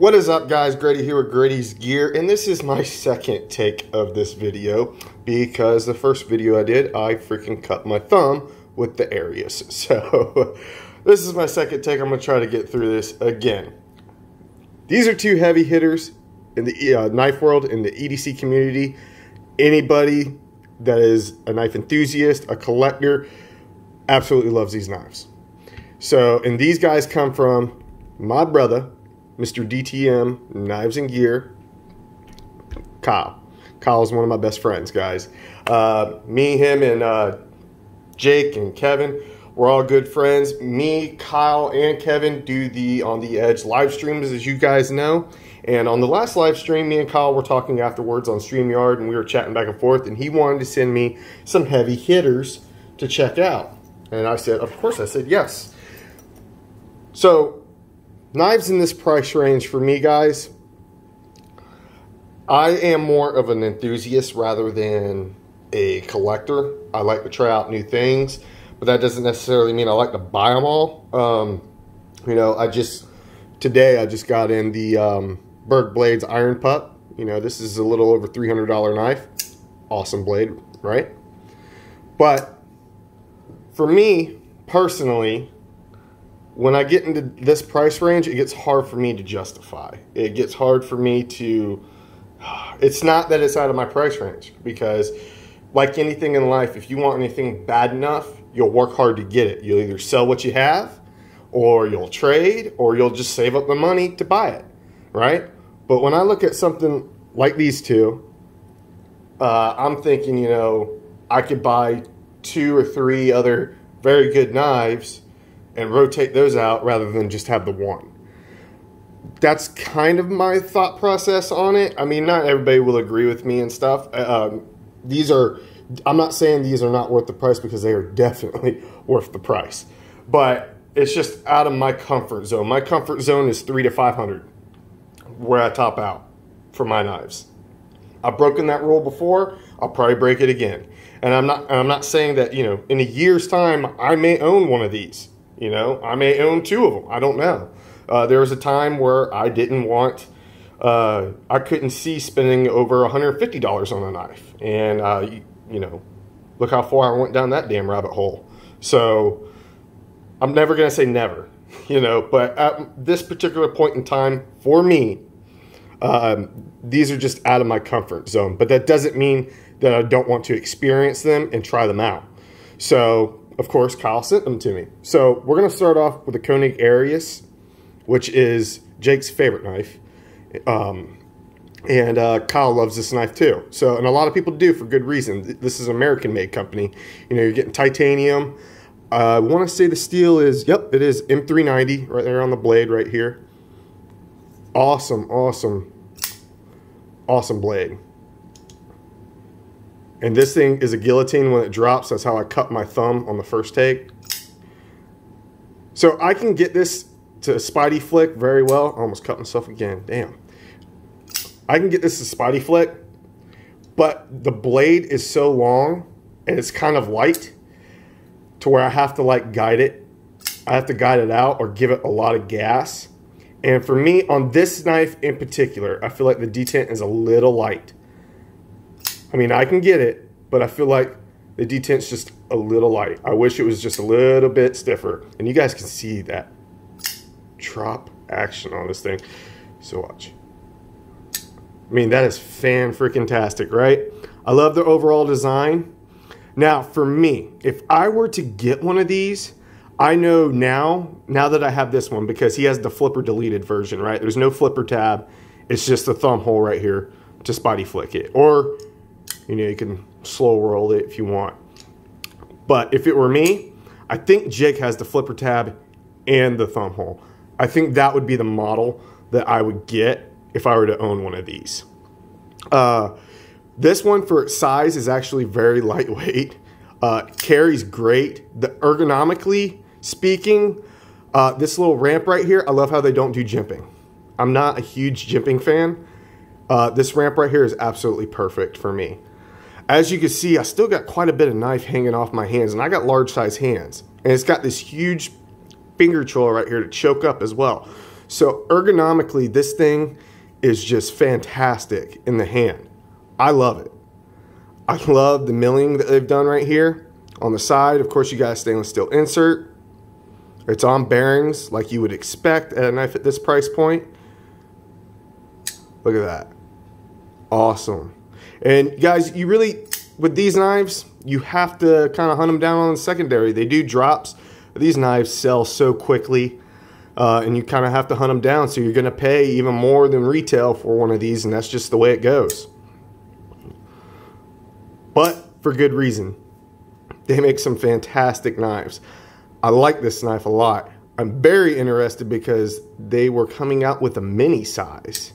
What is up, guys? Grady here with Grady's Gear, and this is my second take of this video because the first video I did, I freaking cut my thumb with the Arius. So this is my second take. I'm going to try to get through this again. These are two heavy hitters in the knife world, in the EDC community. Anybody that is a knife enthusiast, a collector, absolutely loves these knives. So, and these guys come from my brother, Mr. DTOM Knives and Gear, Kyle. Kyle's one of my best friends, guys. Me, him, and Jake and Kevin, we're all good friends. Me, Kyle, and Kevin do the On the Edge live streams, as you guys know. And on the last live stream, me and Kyle were talking afterwards on StreamYard, and we were chatting back and forth, and he wanted to send me some heavy hitters to check out. And I said, of course. I said, yes. So, knives in this price range for me, guys, I am more of an enthusiast rather than a collector. I like to try out new things, but that doesn't necessarily mean I like to buy them all. You know, today I just got in the Berg Blades Iron Pup. You know, this is a little over $300 knife. Awesome blade, right? But for me, personally, when I get into this price range, it gets hard for me to justify. It gets hard for me to, it's not that it's out of my price range, because like anything in life, if you want anything bad enough, you'll work hard to get it. You'll either sell what you have, or you'll trade, or you'll just save up the money to buy it, right? But when I look at something like these two, I'm thinking, you know, I could buy 2 or 3 other very good knives and rotate those out rather than just have the one. That's kind of my thought process on it. I mean, not everybody will agree with me and stuff. I'm not saying these are not worth the price, because they are definitely worth the price. But it's just out of my comfort zone. My comfort zone is $300 to $500, where I top out for my knives. I've broken that rule before. I'll probably break it again. And I'm not saying that, you know, in a year's time I may own one of these. You know, I may own 2 of them. I don't know. There was a time where I didn't want, I couldn't see spending over $150 on a knife. And, you know, look how far I went down that damn rabbit hole. So I'm never going to say never, you know, but at this particular point in time, for me, these are just out of my comfort zone. But that doesn't mean that I don't want to experience them and try them out. So, of course, Kyle sent them to me. So we're going to start off with the Koenig Arius, which is Jake's favorite knife. And Kyle loves this knife too. So, and a lot of people do, for good reason. This is an American-made company. You know, you're getting titanium. I want to say the steel is, yep, it is M390 right there on the blade right here. Awesome, awesome, awesome blade. And this thing is a guillotine when it drops. That's how I cut my thumb on the first take. So I can get this to Spidey flick very well. I almost cut myself again. Damn. I can get this to Spidey flick, but the blade is so long and it's kind of light to where I have to like guide it. I have to guide it out or give it a lot of gas. And for me, on this knife in particular, I feel like the detent is a little light. I mean, I can get it, but I feel like the detent's just a little light. I wish it was just a little bit stiffer. And you guys can see that drop action on this thing. So watch. I mean, that is fan-freaking-tastic, right? I love the overall design. Now, for me, if I were to get one of these, I know now that I have this one, because he has the flipper deleted version, right? There's no flipper tab. It's just the thumb hole right here to Spidey flick it. Or, you know, you can slow roll it if you want. But if it were me, I think Jake has the flipper tab and the thumb hole. I think that would be the model that I would get if I were to own one of these. This one, for its size, is actually very lightweight. Carries great. Ergonomically speaking, this little ramp right here, I love how they don't do jimping. I'm not a huge jimping fan. This ramp right here is absolutely perfect for me. As you can see, I still got quite a bit of knife hanging off my hands, and I got large size hands. And it's got this huge finger choil right here to choke up as well. So ergonomically, this thing is just fantastic in the hand. I love it. I love the milling that they've done right here. On the side, of course, you got a stainless steel insert. It's on bearings like you would expect at a knife at this price point. Look at that. Awesome. And guys, you really, with these knives, you have to kind of hunt them down on the secondary. They do drops. These knives sell so quickly, and you kind of have to hunt them down. So you're going to pay even more than retail for one of these, and that's just the way it goes. But for good reason. They make some fantastic knives. I like this knife a lot. I'm very interested because they were coming out with a mini size.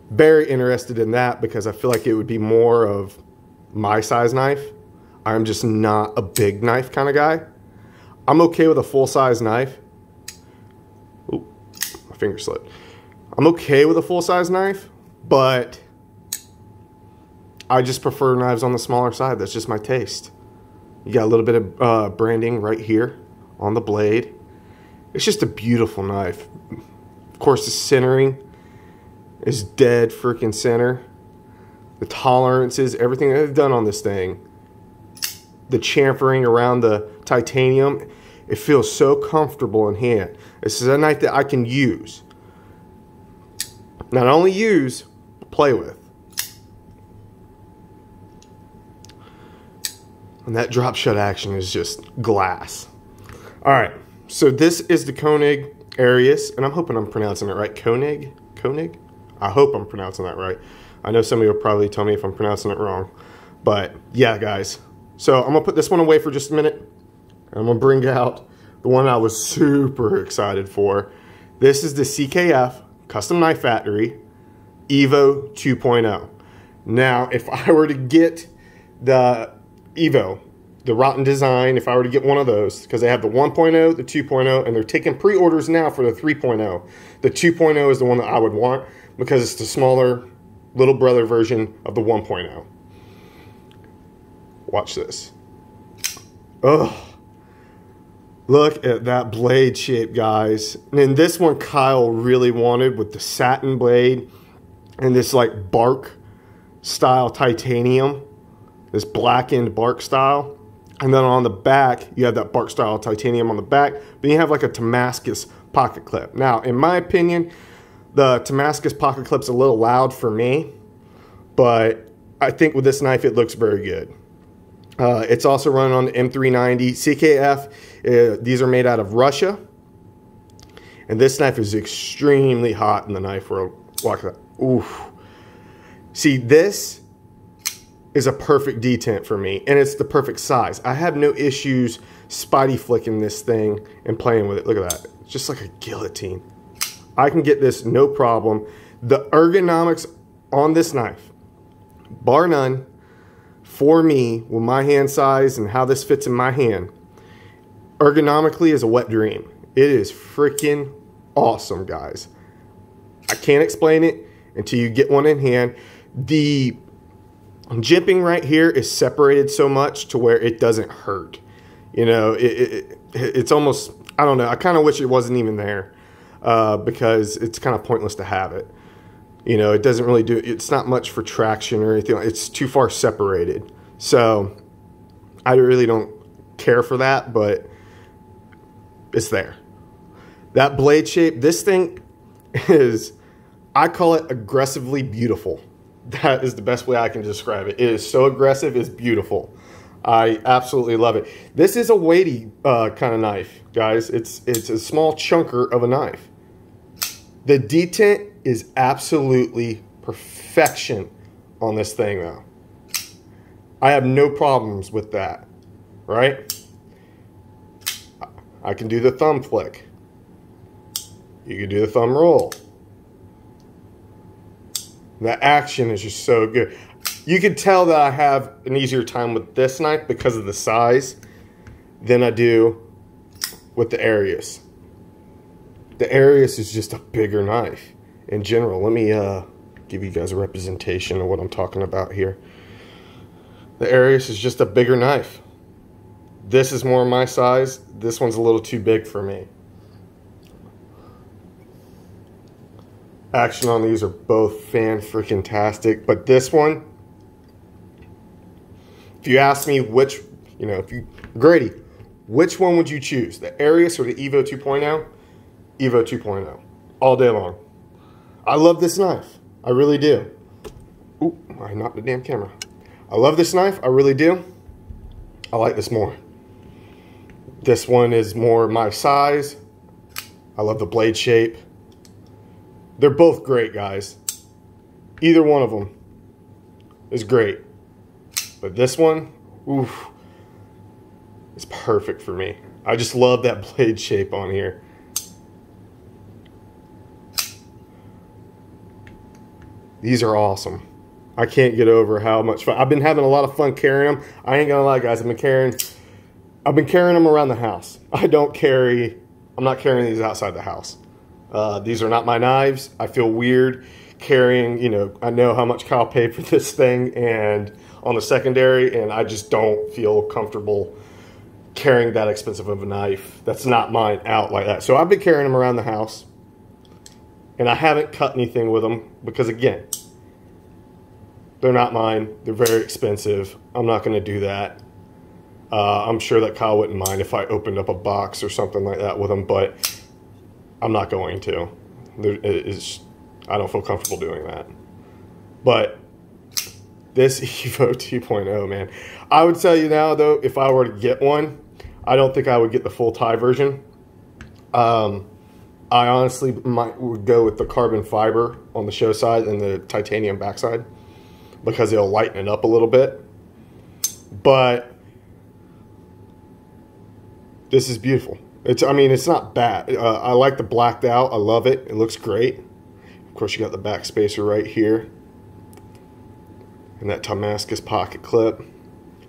Very interested in that because I feel like it would be more of my size knife. I'm just not a big knife kind of guy. I'm okay with a full size knife. Ooh, my finger slipped. I'm okay with a full size knife, but I just prefer knives on the smaller side. That's just my taste. You got a little bit of branding right here on the blade. It's just a beautiful knife. Of course, the centering is dead freaking center. The tolerances, everything they've done on this thing. The chamfering around the titanium, it feels so comfortable in hand. This is a knife that I can use. Not only use, but play with. And that drop shut action is just glass. All right, so this is the Koenig Arius, and I'm hoping I'm pronouncing it right. Koenig? Koenig? I hope I'm pronouncing that right. I know some of you will probably tell me if I'm pronouncing it wrong. But yeah, guys. So I'm gonna put this one away for just a minute. And I'm gonna bring out the one I was super excited for. This is the CKF Custom Knife Factory Evo 2.0. Now, if I were to get the Evo, the Rotten Design, if I were to get one of those, because they have the 1.0, the 2.0, and they're taking pre-orders now for the 3.0. The 2.0 is the one that I would want because it's the smaller little brother version of the 1.0. Watch this. Oh, look at that blade shape, guys. And this one Kyle really wanted with the satin blade and this like bark style titanium. This blackened bark style. And then on the back, you have that bark style titanium on the back. Then you have like a Damascus pocket clip. Now, in my opinion, the Damascus pocket clip's a little loud for me. But I think with this knife, it looks very good. It's also running on the M390 CKF. These are made out of Russia. And this knife is extremely hot in the knife world. Watch that. Oof. See, this is a perfect detent for me, and it's the perfect size. I have no issues spidey flicking this thing and playing with it. Look at that. It's just like a guillotine. I can get this no problem. The ergonomics on this knife, bar none, for me, with my hand size and how this fits in my hand, ergonomically is a wet dream. It is freaking awesome, guys. I can't explain it until you get one in hand. The jimping right here is separated so much to where it doesn't hurt. You know, it's almost, I don't know, I kind of wish it wasn't even there because it's kind of pointless to have it. You know, it doesn't really do, it's not much for traction or anything. It's too far separated. So I really don't care for that, but it's there. That blade shape, this thing is, I call it aggressively beautiful. That is the best way I can describe it. It is so aggressive, it's beautiful. I absolutely love it. This is a weighty kind of knife, guys. It's a small chunker of a knife. The detent is absolutely perfection on this thing, though. I have no problems with that, right? I can do the thumb flick. You can do the thumb roll. The action is just so good. You can tell that I have an easier time with this knife because of the size than I do with the Arius. The Arius is just a bigger knife in general. Let me give you guys a representation of what I'm talking about here. The Arius is just a bigger knife. This is more my size. This one's a little too big for me. action on these are both fan-freaking-tastic. But this one, if you ask me which, you know, Grady, which one would you choose? The Arius or the Evo 2.0? Evo 2.0. All day long. I love this knife. I really do. Ooh, I knocked the damn camera. I love this knife. I really do. I like this more. This one is more my size. I love the blade shape. They're both great, guys. Either one of them is great. But this one, oof, is perfect for me. I just love that blade shape on here. These are awesome. I can't get over how much fun. I've been having a lot of fun carrying them. I ain't gonna lie, guys. I've been carrying them around the house. I'm not carrying these outside the house. These are not my knives. I feel weird carrying, you know, I know how much Kyle paid for this thing and on the secondary, and I just don't feel comfortable carrying that expensive of a knife that's not mine out like that. So I've been carrying them around the house, and I haven't cut anything with them because, again, they're not mine. They're very expensive. I'm not going to do that. I'm sure that Kyle wouldn't mind if I opened up a box or something like that with them, but I'm not going to. I don't feel comfortable doing that. But this Evo 2.0, man. I would tell you now, though, if I were to get one, I don't think I would get the full tie version. I honestly would go with the carbon fiber on the show side and the titanium backside, because it'll lighten it up a little bit. But this is beautiful. I mean, it's not bad. I like the blacked out. I love it. It looks great. Of course, you got the back spacer right here. And that Damascus pocket clip.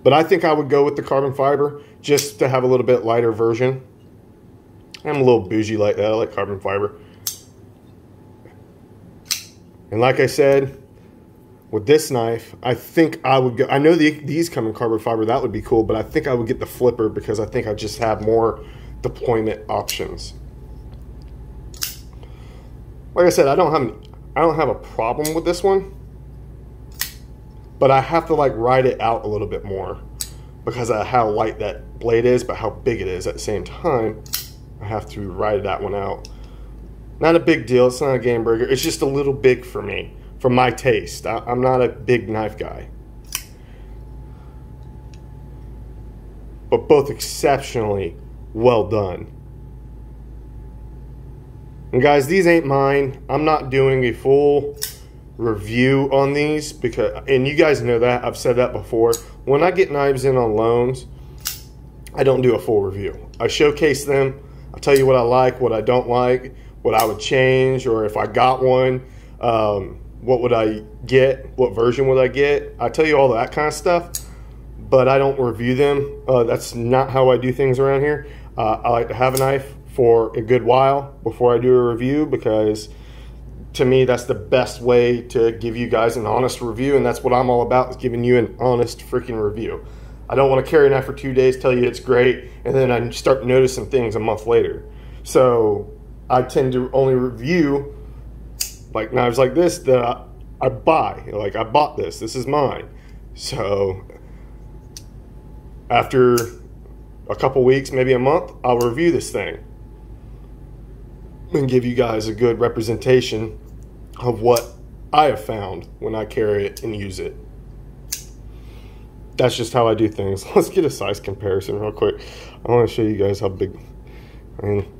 But I think I would go with the carbon fiber just to have a little bit lighter version. I'm a little bougie like that. I like carbon fiber. And like I said, with this knife, I think I would go. I know these come in carbon fiber. That would be cool, but I think I would get the flipper because I think I just have more deployment options. Like I said, I don't have a problem with this one, but I have to like ride it out a little bit more because of how light that blade is, but how big it is at the same time. I have to ride that one out. Not a big deal. It's not a game breaker. It's just a little big for me, for my taste. I'm not a big knife guy. But both exceptionally well done. And guys, these ain't mine. I'm not doing a full review on these because, and you guys know that, I've said that before. When I get knives in on loans, I don't do a full review. I showcase them. I'll tell you what I like, what I don't like, what I would change, or if I got one, what would I get? What version would I get? I tell you all that kind of stuff, but I don't review them. That's not how I do things around here. I like to have a knife for a good while before I do a review, because to me, that's the best way to give you guys an honest review, and that's what I'm all about, is giving you an honest freaking review. I don't want to carry a knife for 2 days, tell you it's great, and then I start noticing things a month later. So I tend to only review like knives like this that I buy. Like, I bought this. This is mine. So after a couple weeks, maybe a month, I'll review this thing and give you guys a good representation of what I have found when I carry it and use it. That's just how I do things. Let's get a size comparison real quick. I want to show you guys how big. I mean,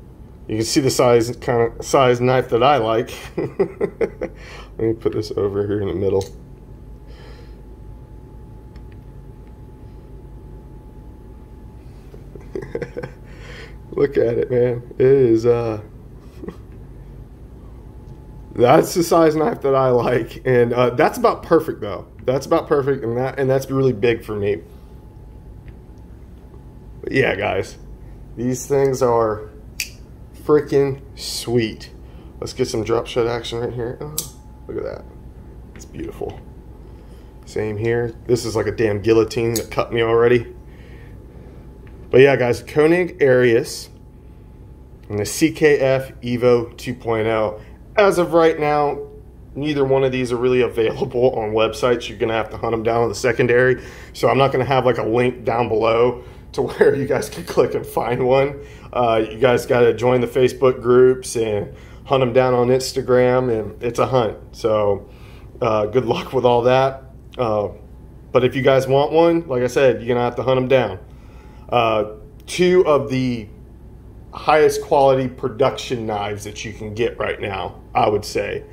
you can see the size knife that I like. Let me put this over here in the middle. Look at it, man. It is that's the size knife that I like, and that's about perfect though. That's about perfect, and that's really big for me. But yeah, guys, these things are freaking sweet. Let's get some drop shot action right here. Oh, look at that. It's beautiful. Same here. This is like a damn guillotine that cut me already. But yeah, guys, Koenig Arius and the CKF Evo 2.0. as of right now, neither one of these are really available on websites. You're going to have to hunt them down on the secondary. So I'm not going to have like a link down below to where you guys can click and find one. You guys got to join the Facebook groups and hunt them down on Instagram, and it's a hunt. So good luck with all that. But if you guys want one, like I said, you're going to have to hunt them down. Two of the highest quality production knives that you can get right now, I would say.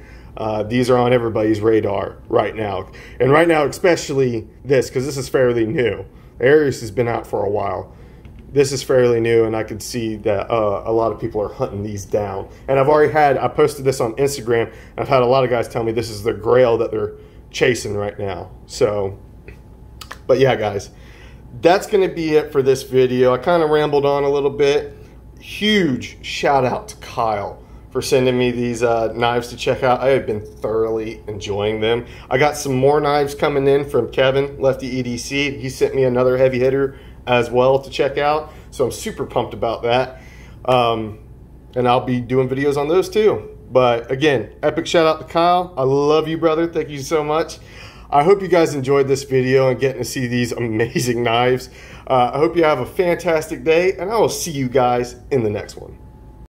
These are on everybody's radar right now. And right now, especially this, because this is fairly new. The Aries has been out for a while. This is fairly new, and I can see that a lot of people are hunting these down. And I posted this on Instagram, and I've had a lot of guys tell me this is the grail that they're chasing right now. So, but yeah, guys, that's going to be it for this video. I kind of rambled on a little bit. Huge shout out to Kyle for sending me these knives to check out. I have been thoroughly enjoying them. I got some more knives coming in from Kevin, Lefty EDC. He sent me another heavy hitter as well to check out. So I'm super pumped about that. And I'll be doing videos on those too. But again, epic shout out to Kyle. I love you, brother. Thank you so much. I hope you guys enjoyed this video and getting to see these amazing knives. I hope you have a fantastic day, and I will see you guys in the next one.